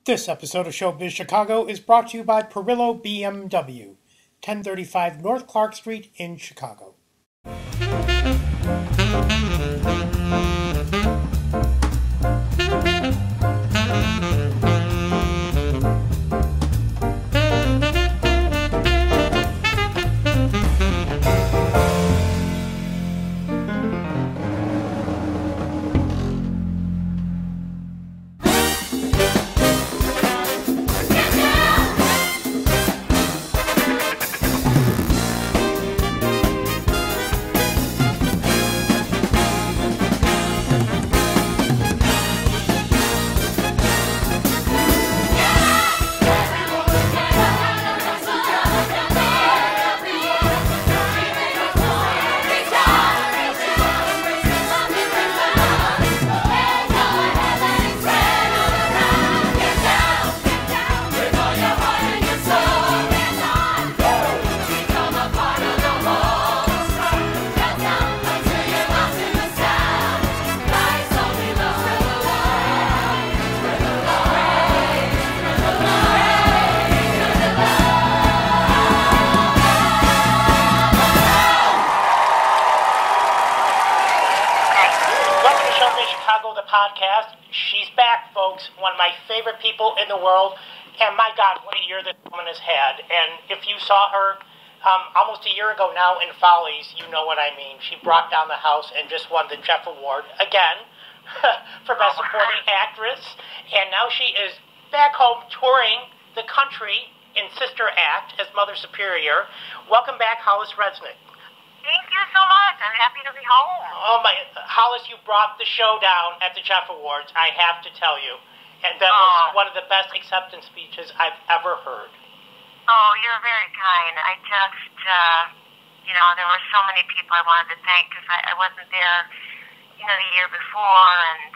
This episode of Showbiz Chicago is brought to you by Perillo BMW, 1035 North Clark Street in Chicago. Chicago, the podcast. She's back, folks. One of my favorite people in the world. And my God, what a year this woman has had. And if you saw her almost a year ago now in Follies, you know what I mean. She brought down the house and just won the Jeff Award again for Best Supporting Actress. And now she is back home touring the country in Sister Act as Mother Superior. Welcome back, Hollis Resnik. Thank you so much. I'm happy to be home. Oh my, Hollis, you brought the show down at the Jeff Awards, I have to tell you. And that was one of the best acceptance speeches I've ever heard. Oh, you're very kind. I just, there were so many people I wanted to thank because I wasn't there, the year before. And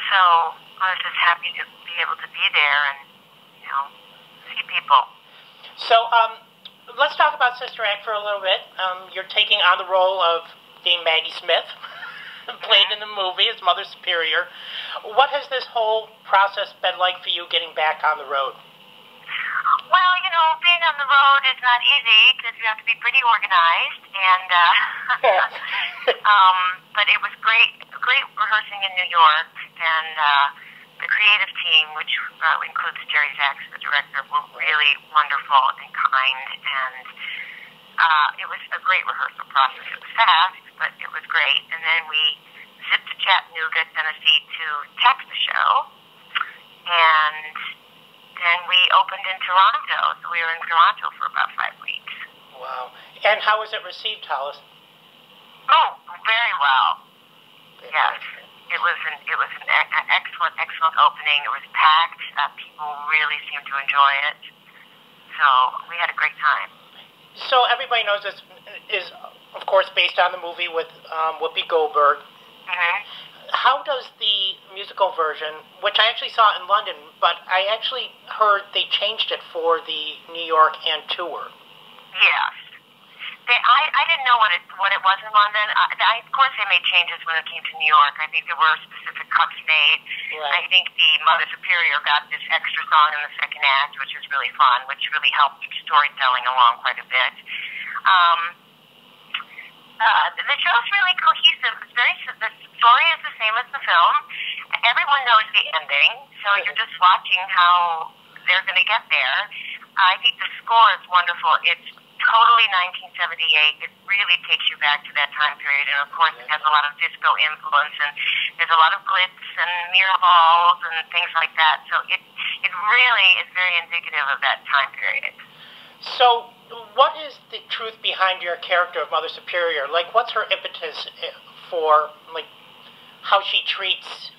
so I was just happy to be able to be there and, see people. So, let's talk about Sister Act for a little bit. You're taking on the role of being Maggie Smith, played in the movie as Mother Superior. What has this whole process been like for you getting back on the road? Well, being on the road is not easy because you have to be pretty organized, and but it was great rehearsing in New York, and the creative team, which includes Jerry Zaks, the director, were really wonderful and kind, and it was a great rehearsal process. It was fast, but it was great. And then we zipped to Chattanooga, Tennessee to tape the show, and then we opened in Toronto. So we were in Toronto for about 5 weeks. Wow. And how was it received, Hollis? Oh, very well. Yes. It was an excellent opening. It was packed. People really seemed to enjoy it. So we had a great time. So everybody knows this is, of course, based on the movie with Whoopi Goldberg. Mm-hmm. How does the musical version, which I actually saw in London, but I actually heard they changed it for the New York and tour? Yes. I didn't know what it was in London. Of course, they made changes when it came to New York. I think there were specific cuts made. Right. I think the Mother Superior got this extra song in the second act, which was really fun, which really helped storytelling along quite a bit. The show's really cohesive. The story is the same as the film. Everyone knows the ending, so you're just watching how they're going to get there. I think the score is wonderful. It's totally 1978. It really takes you back to that time period, and of course it has a lot of disco influence, and there's a lot of glitz and mirror balls and things like that. So it really is very indicative of that time period. So what is the truth behind your character of Mother Superior? Like, what's her impetus for, like, how she treats,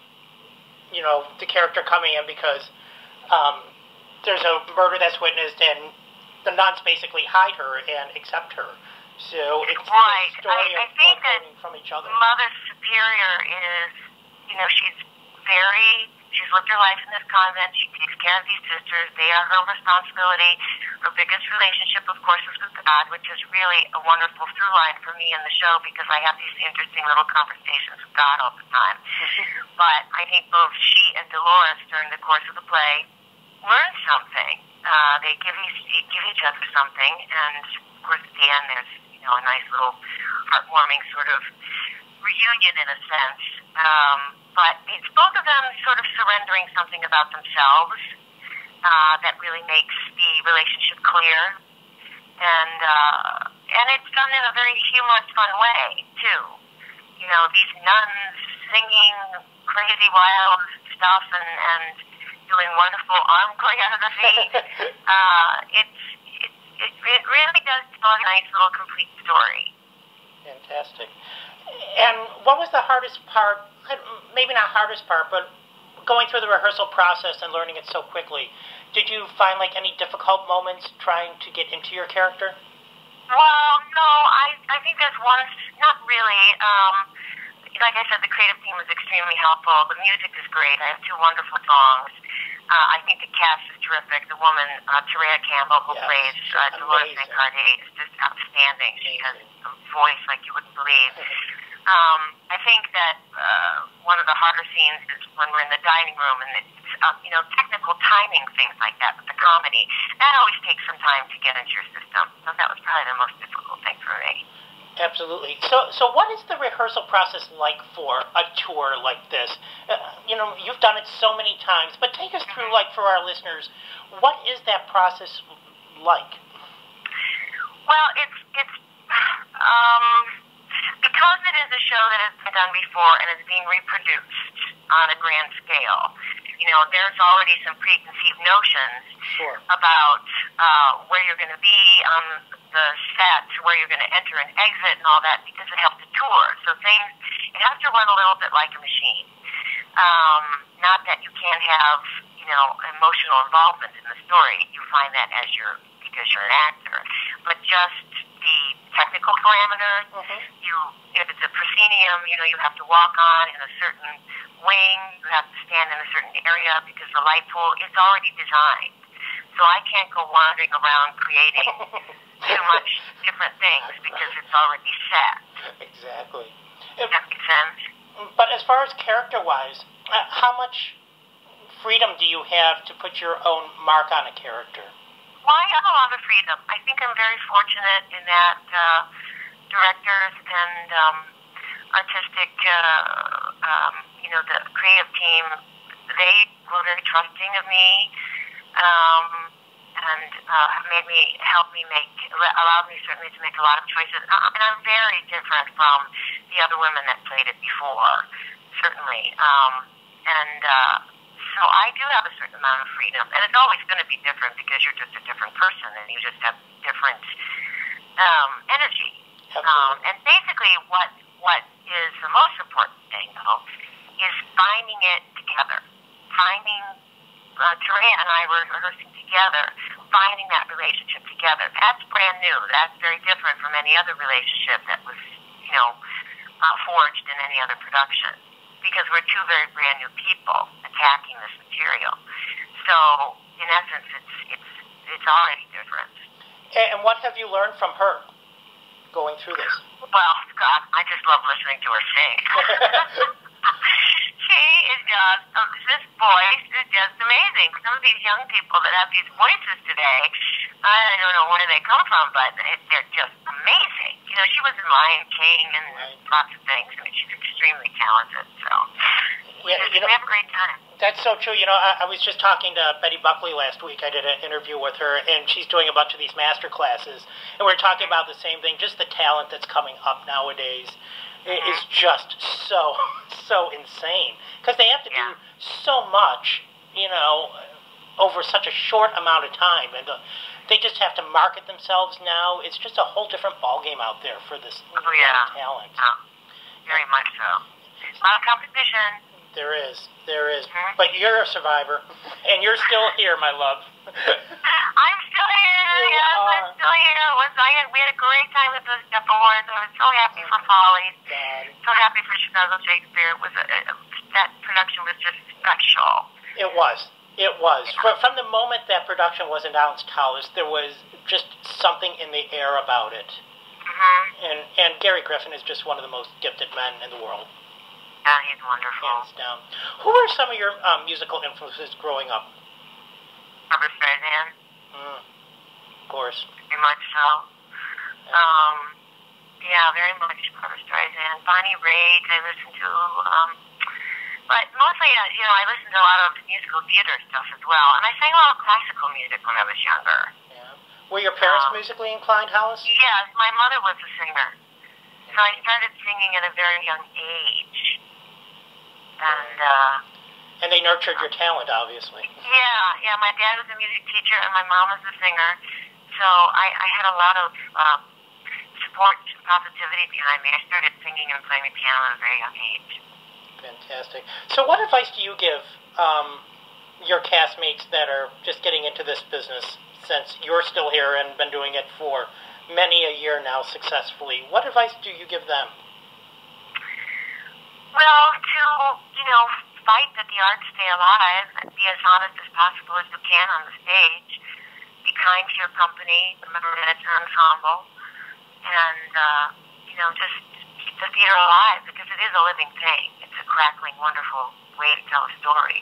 the character coming in because there's a murder that's witnessed and the nuns basically hide her and accept her. So it's right. a story I think that from each other. Mother Superior is, she's lived her life in this convent. She takes care of these sisters. They are her responsibility. Her biggest relationship, of course, is with God, which is really a wonderful through line for me in the show because I have these interesting little conversations with God all the time. But I think both she and Dolores, during the course of the play, learn something. They give each other something, and of course at the end there's a nice little heartwarming sort of reunion in a sense. But it's both of them sort of surrendering something about themselves that really makes the relationship clear, and it's done in a very humorous, fun way too. These nuns singing crazy wild stuff and doing wonderful arm choreography. It really does tell a nice little complete story. Fantastic. And what was the hardest part, maybe not hardest part, but going through the rehearsal process and learning it so quickly, did you find like any difficult moments trying to get into your character? Well, no, I think there's one, not really. Like I said, the creative team was extremely helpful. The music is great. I have 2 wonderful songs. I think the cast is terrific. The woman, Terea Campbell, who plays Dolores Resnik, is just outstanding. She has a voice like you wouldn't believe. I think that one of the harder scenes is when we're in the dining room and it's, technical timing, things like that, with the comedy. That always takes some time to get into your system. So that was probably the most difficult thing for me. Absolutely. So what is the rehearsal process like for a tour like this? You've done it so many times, but take us through, like, for our listeners, what is that process like? Well, it's because it is a show that has been done before and is being reproduced on a grand scale. There's already some preconceived notions about where you're going to be on the set, where you're going to enter and exit and all that, because it helps the tour. So it has to run a little bit like a machine. Not that you can't have, emotional involvement in the story. You find that because you're an actor. But just the technical parameters, if it's a proscenium, you have to walk on in a certain wing, you have to stand in a certain area because the light pool is already designed. So I can't go wandering around creating too much different things because it's already set. Exactly. Does that make sense? But as far as character-wise, how much freedom do you have to put your own mark on a character? Well, I have a lot of freedom. I think I'm very fortunate in that directors and artistic, the creative team, they were very trusting of me and allowed me certainly to make a lot of choices. And I'm very different from the other women that played it before, certainly. So I do have a certain amount of freedom, and it's always going to be different because you're just a different person and you just have different energy. And basically what is the most important thing, though, is finding it together. Terea and I were rehearsing together, finding that relationship together. That's brand new. That's very different from any other relationship that was, forged in any other production. Because we're 2 very brand new people attacking this material. So, in essence, it's already different. And what have you learned from her going through this? Well, God, I just love listening to her sing. She is just, this voice is just amazing. Some of these young people that have these voices today, I don't know where they come from, but they're just amazing. She was in Lion King and lots of things. I mean, she's extremely talented, so we have a great time. That's so true. I was just talking to Betty Buckley last week. I did an interview with her, and she's doing a bunch of these master classes, and we're talking about the same thing, just the talent that's coming up nowadays. It is just so insane because they have to do so much, over such a short amount of time, and they just have to market themselves now. It's just a whole different ballgame out there for this talent. Very much so. A lot of competition. There is. But you're a survivor, and you're still here, my love. I'm still here. I'm still here. We had a great time at the Step Awards. I was so happy for Hollis. So happy for Chicago Shakespeare. That production was just special. It was. It was. From the moment that production was announced, Hollis, there was just something in the air about it. Mm-hmm. And Gary Griffin is just one of the most gifted men in the world. Yeah, he's wonderful. Hands down. Who are some of your musical influences growing up? Barbra Streisand. Of course. Very much so. Yeah, very much Barbra Streisand. Bonnie Raitt I listen to. But mostly, I listened to a lot of musical theater stuff as well. And I sang a lot of classical music when I was younger. Yeah. Were your parents musically inclined, Hollis? Yes, my mother was a singer. So I started singing at a very young age. And they nurtured your talent, obviously. Yeah. My dad was a music teacher and my mom was a singer. So I had a lot of support and positivity behind me. I started singing and playing the piano at a very young age. Fantastic. So what advice do you give your castmates that are just getting into this business, since you're still here and been doing it for many a year now successfully? What advice do you give them? Well, to, fight that the arts stay alive, and be as honest as possible as you can on the stage, be kind to your company, remember that it's an ensemble, and, just keep the theater alive, because it is a living thing. It's a crackling, wonderful way to tell a story.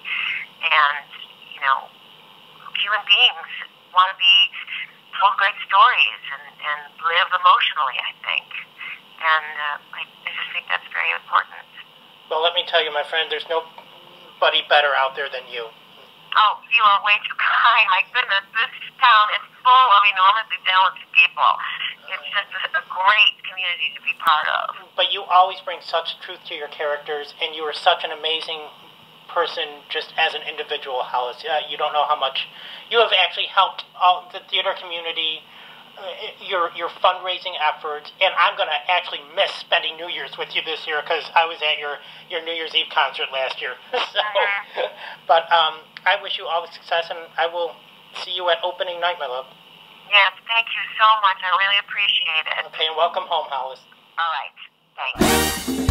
And, human beings want to be told great stories and live emotionally, I think. And I just think that's very important. Well, let me tell you, my friend, there's nobody better out there than you. Oh, you are way too kind. My goodness, this town is full of enormously talented people. It's just a great community to be part of. But you always bring such truth to your characters, and you are such an amazing person just as an individual, Hollis. You don't know how much you have actually helped all the theater community, your fundraising efforts, and I'm going to actually miss spending New Year's with you this year because I was at your New Year's Eve concert last year. But I wish you all the success, and I will see you at opening night, my love. Yes, thank you so much. I really appreciate it. Okay, and welcome home, Hollis. All right. Thanks.